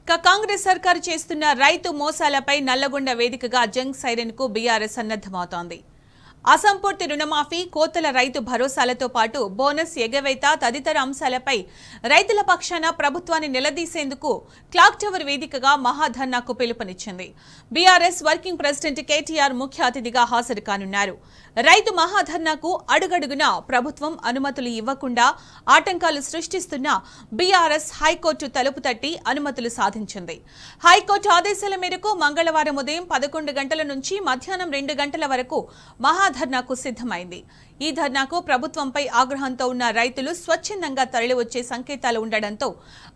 కాంగ్రెస్ సర్కారు చేస్తున్న రైతు మోసాలపై నల్లగొండ వేదికగా జంగ్ సైరన్ కు బీఆర్ఎస్ సన్నద్ధమవుతోంది. అసంపూర్తి రుణమాఫీ, కోతల రైతు భరోసాలతో పాటు బోనస్ ఎగవేత తదితర అంశాలపై రైతుల పక్షాన ప్రభుత్వాన్ని నిలదీసేందుకు క్లాక్ టవర్ వేదికగా మహాధర్నాకు పిలుపునిచ్చింది. బీఆర్ఎస్ వర్కింగ్ ప్రెసిడెంట్ కేటీఆర్ ముఖ్య అతిథిగా హాజరు కానున్నారు. రైతు మహాధర్నాకు అడుగడుగునా ప్రభుత్వం అనుమతులు ఇవ్వకుండా ఆటంకాలు సృష్టిస్తున్న బీఆర్ఎస్ హైకోర్టు తలుపు తట్టి అనుమతులు సాధించింది. హైకోర్టు ఆదేశాల మేరకు మంగళవారం ఉదయం 11 గంటల నుంచి మధ్యాహ్నం 2 గంటల వరకు మహాధర్నాకు సిద్ధమైంది. ఈ ధర్నాకు ప్రభుత్వంపై ఆగ్రహంతో ఉన్న రైతులు స్వచ్ఛందంగా తరలివచ్చే సంకేతాలు ఉండడంతో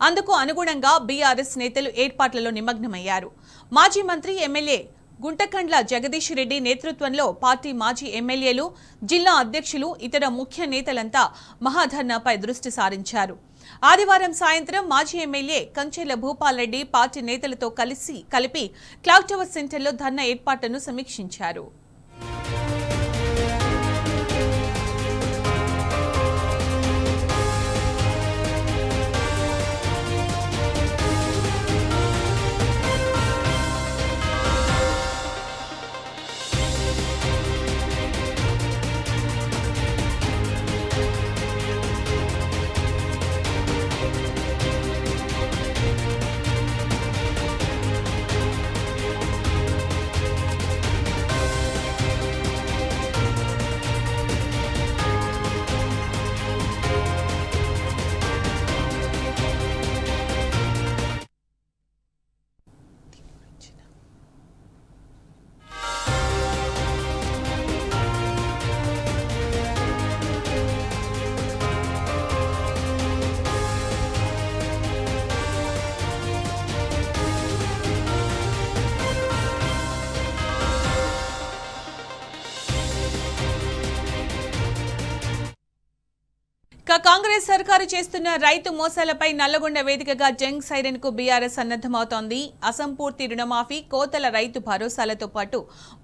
అందుకు అనుగుణంగా బీఆర్ఎస్ నేతలు ఏర్పాట్లలో నిమగ్నమయ్యారు. మాజీ మంత్రి ఎమ్మెల్యే గుంటకండ్ల జగదీష్ రెడ్డి నేతృత్వంలో పార్టీ మాజీ ఎమ్మెల్యేలు, జిల్లా అధ్యక్షులు, ఇతర ముఖ్య నేతలంతా మహాధర్నాపై దృష్టి సారించారు. ఆదివారం సాయంత్రం మాజీ ఎమ్మెల్యే కంచెల భూపాల్ రెడ్డి పార్టీ నేతలతో కలిపి క్లాక్ టవర్ సెంటర్లో ధర్నా ఏర్పాట్లను సమీక్షించారు. కాంగ్రెస్ సర్కారు చేస్తున్న రైతు మోసాలపై నల్లగొండ వేదికగా జంగ్ సైరన్ కు బీఆర్ఎస్ సన్నద్ధమవుతోంది. అసంపూర్తి రుణమాఫీ, కోతల రైతు భరోసాలతో పాటు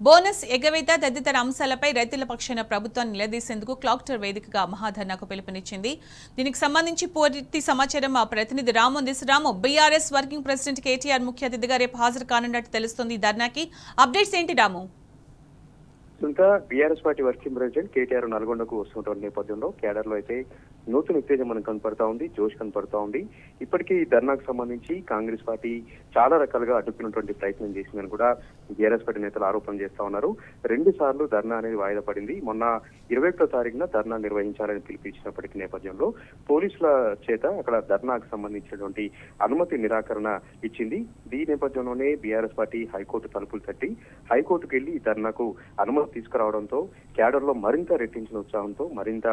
బోనస్ ఎగవేత తదితర అంశాలపై రైతుల పక్షాన ప్రభుత్వాన్ని నిలదీసేందుకు క్లాక్ టవర్ వేదికగా మహాధర్నాకు పిలుపునిచ్చింది. దీనికి సంబంధించి పూర్తి సమాచారం మా ప్రతినిధి రాము అందిస్తున్నారు. బీఆర్ఎస్ వర్కింగ్ ప్రెసిడెంట్ కేటీఆర్ ముఖ్య అతిథిగా రేపు హాజరు కానున్నట్టు తెలుస్తోంది. ధర్నాకి అప్డేట్స్ ఏంటి Ramu? BRS party working president KTR నల్గొండకు వస్తున్నటువంటి నేపథ్యంలో క్యాడర్ లో అయితే నూతన ఉత్తేజం మనకు కనపడతా ఉంది, జోష్ కనపడతా ఉంది. ఇప్పటికీ ఈ ధర్నాకు సంబంధించి కాంగ్రెస్ పార్టీ చాలా రకాలుగా అడ్డుకున్నటువంటి ప్రయత్నం చేసిందని కూడా బీఆర్ఎస్ పార్టీ నేతలు ఆరోపణ చేస్తా ఉన్నారు. 2 సార్లు ధర్నా అనేది వాయిదా పడింది. మొన్న 21వ తారీఖున ధర్నా నిర్వహించాలని పిలిపించినప్పటికీ నేపథ్యంలో పోలీసుల చేత అక్కడ ధర్నాకు సంబంధించినటువంటి అనుమతి నిరాకరణ ఇచ్చింది. ఈ నేపథ్యంలోనే బీఆర్ఎస్ పార్టీ హైకోర్టు తలుపులు తట్టి హైకోర్టుకు వెళ్లి ఈ ధర్నాకు అనుమతి తీసుకురావడంతో క్యాడర్ లో మరింత రెట్టించిన ఉత్సాహంతో, మరింత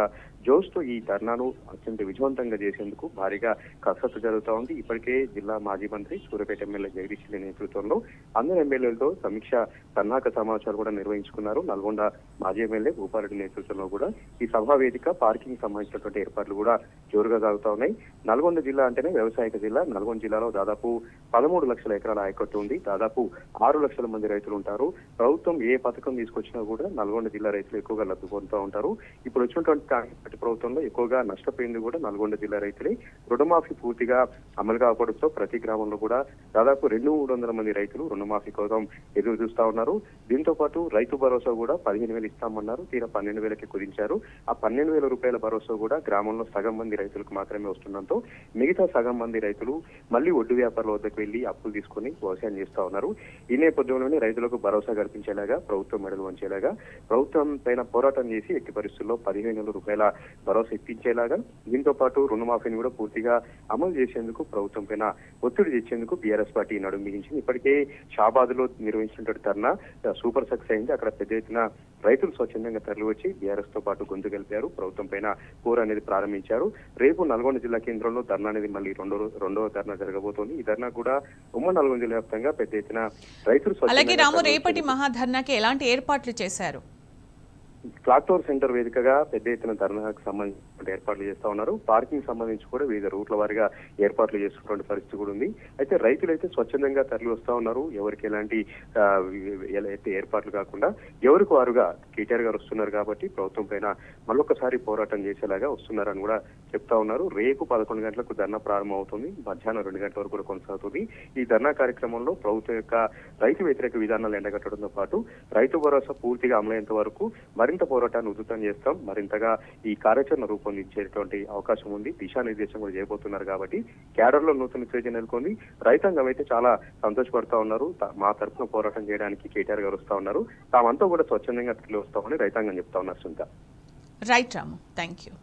జోష్తో ఈ ధర్నాను అత్యంత విజయవంతంగా చేసేందుకు భారీగా కసరత్తు జరుగుతూ ఉంది. ఇప్పటికే జిల్లా మాజీ మంత్రి సూర్యాపేట ఎమ్మెల్యే జగదీష్ రెడ్డి నేతృత్వంలో అందరు ఎమ్మెల్యేలతో సమీక్ష సన్నాహక సమావేశాలు కూడా నిర్వహించుకున్నారు. నల్గొండ మాజీ ఎమ్మెల్యే భూపారెడ్డి నేతృత్వంలో కూడా ఈ సభా వేదిక, పార్కింగ్ సంబంధించినటువంటి ఏర్పాట్లు కూడా జోరుగా సాగుతా ఉన్నాయి. నల్గొండ జిల్లా అంటేనే వ్యవసాయక జిల్లా. నల్గొండ జిల్లాలో దాదాపు 13 లక్షల ఎకరాల ఆయకట్టు ఉంది. దాదాపు 6 లక్షల మంది రైతులు ఉంటారు. ప్రభుత్వం ఏ పథకం తీసుకొచ్చినా కూడా నల్గొండ జిల్లా రైతులు ఎక్కువగా లబ్ధి పొందుతూ ఉంటారు. ఇప్పుడు వచ్చినటువంటి కాంగ్రెస్ ప్రభుత్వంలో ఎక్కువగా నష్టపోయింది కూడా నల్గొండ జిల్లా రైతులే. రుణమాఫీ పూర్తిగా అమలు కాకపోవడంతో ప్రతి గ్రామంలో కూడా దాదాపు 200-300 మంది రైతులు రుణమాఫీ కోసం ఎదురు చూస్తా ఉన్నారు. దీంతో పాటు రైతు భరోసా కూడా 15,000 ఇస్తామన్నారు. తీరా 12,000కి కుదించారు. ఆ 12,000 రూపాయల భరోసా కూడా గ్రామంలో సగం మంది రైతులకు మాత్రమే వస్తుండటంతో మిగతా సగం మంది రైతులు మళ్లీ వడ్డీ వ్యాపారుల వద్దకు వెళ్లి అప్పులు తీసుకుని వ్యవసాయం చేస్తా ఉన్నారు. ఈ నేపథ్యంలోనే రైతులకు భరోసా కల్పించేలాగా, ప్రభుత్వం మెడలు వంచేలాగా, ప్రభుత్వం పైన పోరాటం చేసి ఎట్టి పరిస్థితుల్లో 15,000 రూపాయల భరోసా ఇప్పించేలాగా, దీంతో పాటు రుణమాఫీని కూడా పూర్తిగా అమలు చేసేందుకు ప్రభుత్వం పైన ఒత్తిడి తెచ్చేందుకు బీఆర్ఎస్ పార్టీ నడుం బిగించింది. ఇప్పటికే షాబాద్ లో నిర్వహించినటువంటి ధర్నా సూపర్ సక్సెస్ అయింది. అక్కడ పెద్ద ఎత్తున రైతులు స్వచ్ఛందంగా తరలివచ్చి బీఆర్ఎస్ తో పాటు గొంతు కలిపారు. ప్రభుత్వం పైన పోరు అనేది ప్రారంభించారు. రేపు నల్గొండ జిల్లా కేంద్రంలో ధర్నా అనేది మళ్ళీ రెండవ ధర్నా జరగబోతోంది. ఈ ధర్నా కూడా ఉమ్మడి నల్గొండ జిల్లా వ్యాప్తంగా పెద్ద ఎత్తున రైతులు అలాగే రాము, రేపటి మహాధర్నాకి ఎలాంటి ఏర్పాట్లు చేశారు? క్లాక్ టవర్ సెంటర్ వేదికగా పెద్ద ఎత్తున ధర్నాకు సంబంధించిన సంబంధించినటువంటి ఏర్పాట్లు చేస్తా ఉన్నారు. పార్కింగ్ సంబంధించి కూడా వివిధ రూట్ల వారీగా ఏర్పాట్లు చేస్తున్నటువంటి పరిస్థితి కూడా ఉంది. అయితే రైతులైతే స్వచ్ఛందంగా తరలి వస్తా ఉన్నారు. ఎవరికి ఎలాంటి అయితే ఏర్పాట్లు కాకుండా ఎవరికి వారుగా కేటీఆర్ గారు వస్తున్నారు కాబట్టి ప్రభుత్వం పైన మళ్ళొకసారి పోరాటం చేసేలాగా వస్తున్నారని కూడా చెప్తా ఉన్నారు. రేపు 11 గంటలకు ధర్నా ప్రారంభం అవుతుంది. మధ్యాహ్నం 2 గంటల వరకు కూడా కొనసాగుతుంది. ఈ ధర్నా కార్యక్రమంలో ప్రభుత్వం యొక్క రైతు వ్యతిరేక విధానాలు ఎండగట్టడంతో పాటు రైతు భరోసా పూర్తిగా అమలయ్యేంత వరకు మరింత పోరాటాన్ని ఉధృతం చేస్తాం, మరింతగా ఈ కార్యాచరణ రూపొందించేటువంటి అవకాశం ఉంది. దిశానిర్దేశం కూడా చేయబోతున్నారు కాబట్టి క్యాడర్ లో నూతన ఉత్తేజం నెలకొంది. రైతాంగం అయితే చాలా సంతోషపడతా ఉన్నారు. మా తరఫున పోరాటం చేయడానికి కేటీఆర్ గారు వస్తా ఉన్నారు. తామంతా కూడా స్వచ్ఛందంగా తిరిగి వస్తామని రైతాంగం చెప్తా ఉన్నారు. Sunitha. Right Ramu, thank you.